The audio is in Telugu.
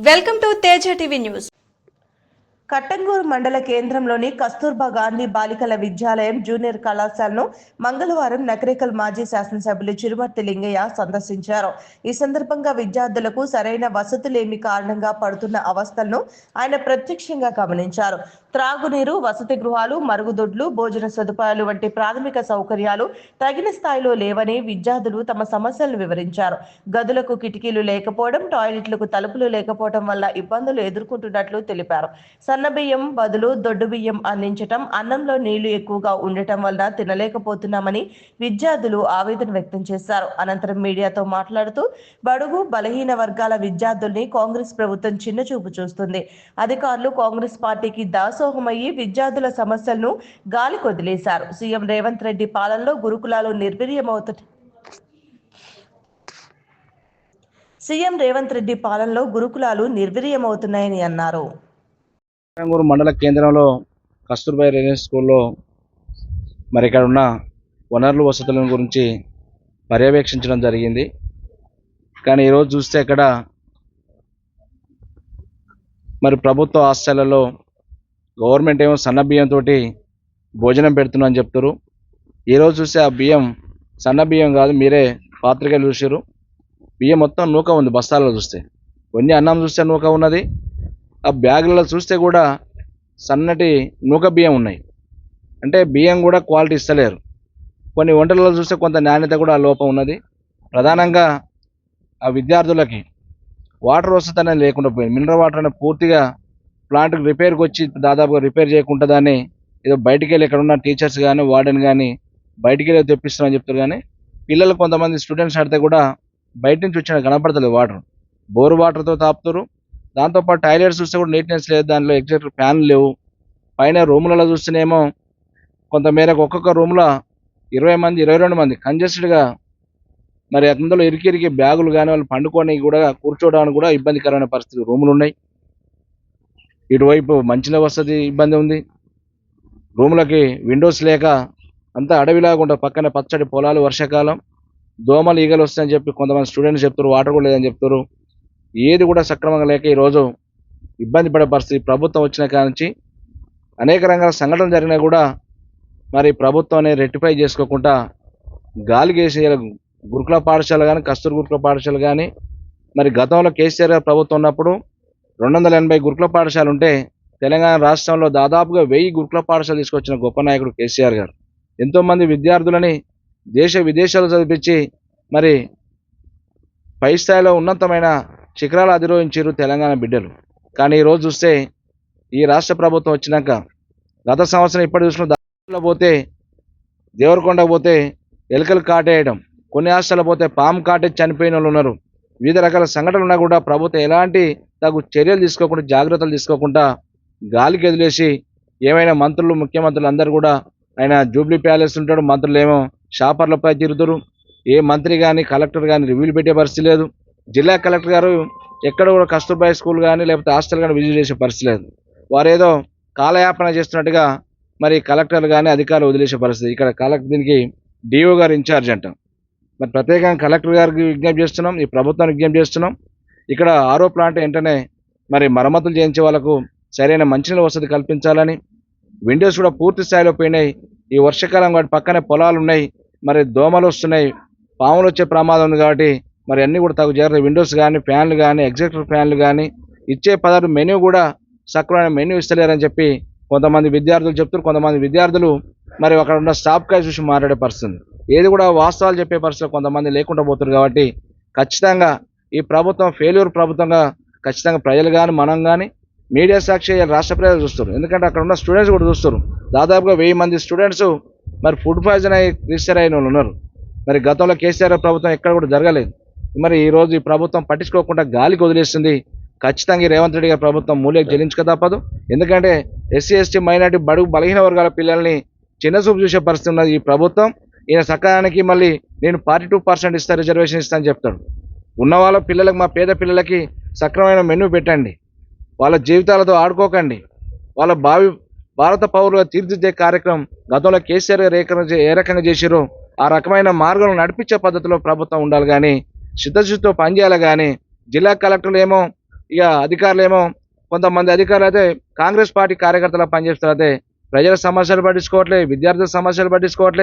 Welcome to Teja TV news. Kattangur మండల కేంద్రంలోని కస్తూర్బా గాంధీ బాలికల విద్యాలయం జూనియర్ కళాశాలను మంగళవారం నకరేకల్ మాజీ శాసనసభ్యులు చిరుమర్తి లింగయ్య సందర్శించారు. ఈ సందర్భంగా విద్యార్థులకు సరైన వసతులేమి కారణంగా పడుతున్న అవస్థలను ఆయన ప్రత్యక్షంగా గమనించారు. త్రాగునీరు, వసతి గృహాలు, మరుగుదొడ్లు, భోజన సదుపాయాలు వంటి ప్రాథమిక సౌకర్యాలు తగిన స్థాయిలో లేవని విద్యార్థులు తమ సమస్యలను వివరించారు. గదులకు కిటికీలు లేకపోవడం, టాయిలెట్లకు తలుపులు లేకపోవడం వల్ల ఇబ్బందులు ఎదుర్కొంటున్నట్లు తెలిపారు. సన్నబియ్యం బదులు దొడ్డు బియ్యం అందించటం, అన్నంలో నీళ్లు ఎక్కువగా ఉండటం వల్ల తినలేకపోతున్నామని విద్యార్థులు ఆవేదన వ్యక్తం చేశారు. అనంతరం మీడియాతో మాట్లాడుతూ బడుగు బలహీన వర్గాల విద్యార్థుల్ని కాంగ్రెస్ ప్రభుత్వం చిన్నచూపు చూస్తుంది. అధికారులు కాంగ్రెస్ పార్టీకి దాసోహమయ్యి విద్యార్థుల సమస్యలను గాలి కొదిలేశారు. సీఎం రేవంత్ రెడ్డి పాలనలో గురుకులాలు నిర్వీర్యమవుతున్నాయని అన్నారు. కట్టంగూరు మండల కేంద్రంలో కస్తూర్బా రెసిడెన్షియల్ స్కూల్లో మరి ఇక్కడ ఉన్న వనరుల వసతుల గురించి పర్యవేక్షించడం జరిగింది. కానీ ఈరోజు చూస్తే ఇక్కడ మరి ప్రభుత్వ హాస్టళ్లలో గవర్నమెంట్ ఏమో సన్న బియ్యంతో భోజనం పెడుతున్నామని చెప్తారు. ఈరోజు చూస్తే ఆ బియ్యం సన్న బియ్యం కాదు, మీరే పాత్రికలు చూసారు. బియ్యం మొత్తం నూక ఉంది. బస్తాలలో చూస్తే కొన్ని అన్నం చూస్తే నూక ఉన్నది. ఆ బ్యాగులలో చూస్తే కూడా సన్నటి నూక బియ్యం ఉన్నాయి. అంటే బియ్యం కూడా క్వాలిటీ ఇస్తలేరు. కొన్ని వంటలలో చూస్తే కొంత నాణ్యత కూడా లోపం ఉన్నది. ప్రధానంగా ఆ విద్యార్థులకి వాటర్ వసతి అనేది లేకుండా పోయింది. మినరల్ వాటర్ అనేది పూర్తిగా ప్లాంట్కి రిపేర్కి వచ్చి దాదాపుగా రిపేర్ చేయకుండా దాన్ని ఏదో బయటికి వెళ్ళి ఇక్కడ ఉన్న టీచర్స్ కానీ వార్డెన్ కానీ బయటికి వెళ్ళి తెప్పిస్తున్నామని చెప్తారు. కానీ పిల్లలు కొంతమంది స్టూడెంట్స్ ఆడితే కూడా బయట నుంచి వచ్చిన కనపడతలేదు. వాటర్ బోర్ వాటర్తో తాపుతారు. దాంతోపాటు టాయిలెట్స్ చూస్తే కూడా నీట్నెస్ లేదు. దాంట్లో ఎగ్జాక్ట్ ఫ్యాన్లు లేవు. పైన రూములలో చూస్తేనేమో కొంతమేరకు ఒక్కొక్క రూమ్లో 20 మంది 22 మంది కంజెస్టెడ్గా, మరి అందులో ఇరికి బ్యాగులు కానీ వాళ్ళు పండుకోవడానికి కూడా కూర్చోవడానికి కూడా ఇబ్బందికరమైన పరిస్థితులు రూములు ఉన్నాయి. ఇటువైపు మంచినీళ్ళ వసతి ఇబ్బంది ఉంది. రూములకి విండోస్ లేక అంతా అడవిలాగా ఉంటుంది. పక్కన పచ్చడి పొలాలు, వర్షాకాలం దోమలు ఈగలు వస్తాయని చెప్పి కొంతమంది స్టూడెంట్స్ చెప్తారు. వాటర్ కూడా లేదని చెప్తారు. ఏది కూడా సక్రమంగా లేక ఈరోజు ఇబ్బంది పడే పరిస్థితి. ప్రభుత్వం వచ్చిన కానించి అనేక రంగాల సంఘటనలు జరిగినా కూడా మరి ప్రభుత్వం అనేది రెక్టిఫై చేసుకోకుండా గాలిగేసి గురుకుల పాఠశాల కానీ, కస్తూరి గురుకుల పాఠశాల కానీ, మరి గతంలో కేసీఆర్ ప్రభుత్వం ఉన్నప్పుడు 280 గురుకుల పాఠశాల ఉంటే తెలంగాణ రాష్ట్రంలో దాదాపుగా 1000 గురుకుల పాఠశాల తీసుకొచ్చిన గొప్ప నాయకుడు కేసీఆర్ గారు. ఎంతోమంది విద్యార్థులని దేశ విదేశాలు చదివించి మరి పై స్థాయిలో ఉన్నతమైన శిఖరాలు అధిరోహించారు తెలంగాణ బిడ్డలు. కానీ ఈరోజు చూస్తే ఈ రాష్ట్ర ప్రభుత్వం వచ్చినాక గత సంవత్సరం ఇప్పటి చూసిన దారిలో పోతే దేవరకొండకు పోతే ఎలుకలు కాటేయడం, కొన్ని హాస్టల్లో పోతే పాము కాటేసి చనిపోయిన వాళ్ళు ఉన్నారు. వివిధ రకాల సంఘటనలు ఉన్నా కూడా ప్రభుత్వం ఎలాంటి తగు చర్యలు తీసుకోకుండా, జాగ్రత్తలు తీసుకోకుండా గాలికి వదిలేసి ఏమైనా మంత్రులు, ముఖ్యమంత్రులు అందరూ కూడా ఆయన జూబ్లీ ప్యాలెస్ ఉంటాడు, మంత్రులు ఏమో షాపర్లపై తిరుగుతారు. ఏ మంత్రి కానీ కలెక్టర్ కానీ రివ్యూలు పెట్టే పరిస్థితి లేదు. జిల్లా కలెక్టర్ గారు ఎక్కడ కూడా కస్తూర్బా స్కూల్ కానీ లేకపోతే హాస్టల్ కానీ విజిట్ చేసే పరిస్థితి లేదు. వారు ఏదో కాలయాపన చేస్తున్నట్టుగా మరి కలెక్టర్లు కానీ అధికారులు వదిలేసే పరిస్థితి. ఇక్కడ దీనికి డిఓ గారు ఇన్ఛార్జ్ అంట. మరి ప్రత్యేకంగా కలెక్టర్ గారికి విజ్ఞప్తి చేస్తున్నాం, ఈ ప్రభుత్వానికి విజ్ఞప్తి చేస్తున్నాం. ఇక్కడ ఆరో ప్లాంట్ వెంటనే మరి మరమ్మతులు చేయించే వాళ్ళకు సరైన మంచినీళ్ళ వసతి కల్పించాలని. విండోస్ కూడా పూర్తి స్థాయిలో పోయినాయి. ఈ వర్షాకాలం వాటి పక్కనే పొలాలు ఉన్నాయి, మరి దోమలు వస్తున్నాయి, పాములు వచ్చే ప్రమాదం ఉంది. కాబట్టి మరి అన్నీ కూడా తగు జాగ్రత్త. విండోస్ కానీ, ఫ్యాన్లు కానీ, ఎగ్జాక్టర్ ఫ్యాన్లు కానీ, ఇచ్చే పదార్థం మెనూ కూడా సక్రమైన మెనూ ఇస్తలేరని చెప్పి కొంతమంది విద్యార్థులు చెప్తారు. కొంతమంది విద్యార్థులు మరి అక్కడ ఉన్న స్టాఫ్ కాయ చూసి మాట్లాడే పరిస్థితి. ఏది కూడా వాస్తవాలు చెప్పే పరిస్థితులు కొంతమంది లేకుండా పోతారు. కాబట్టి ఖచ్చితంగా ఈ ప్రభుత్వం ఫెయిల్యూర్ ప్రభుత్వంగా ఖచ్చితంగా ప్రజలు కానీ, మనం కానీ, మీడియా సాక్షి రాష్ట్ర ప్రజలు చూస్తారు. ఎందుకంటే అక్కడ ఉన్న స్టూడెంట్స్ కూడా చూస్తారు. దాదాపుగా 1000 మంది స్టూడెంట్స్ మరి ఫుడ్ పాయిజన్ అయ్యి రిజిస్టర్ అయిన వాళ్ళు ఉన్నారు. మరి గతంలో కేసీఆర్ ప్రభుత్వం ఎక్కడ కూడా జరగలేదు. మరి ఈరోజు ఈ ప్రభుత్వం పట్టించుకోకుండా గాలికి వదిలేస్తుంది. ఖచ్చితంగా రేవంత్ రెడ్డి గారి ప్రభుత్వం మూల్యం చెల్లించక తప్పదు. ఎందుకంటే ఎస్సీ, ఎస్టీ, మైనార్టీ, బడుగు బలహీన వర్గాల పిల్లల్ని చిన్నచూపు చూసే పరిస్థితి ఉన్నది ఈ ప్రభుత్వం. ఈయన సకాలానికి మళ్ళీ నేను 42% ఇస్తా, రిజర్వేషన్ ఇస్తా అని చెప్తాడు. ఉన్న వాళ్ళ పిల్లలకు, మా పేద పిల్లలకి సక్రమైన మెనూ పెట్టండి, వాళ్ళ జీవితాలతో ఆడుకోకండి, వాళ్ళ భారత పౌరులుగా తీర్చిదిద్దే కార్యక్రమం గతంలో కేసీఆర్ గారు ఏ రకంగా చేసిరో ఆ రకమైన మార్గంలో నడిపించే పద్ధతిలో ప్రభుత్వం ఉండాలి. కానీ చిత్తశుద్ధితో పనిచేయాలి. కానీ జిల్లా కలెక్టర్లు ఏమో ఇక అధికారులు ఏమో కొంతమంది అధికారులు అయితే కాంగ్రెస్ పార్టీ కార్యకర్తల పనిచేస్తారు, అయితే ప్రజల సమస్యలు పట్టించుకోవట్లే, విద్యార్థుల సమస్యలు పట్టించుకోవట్లే.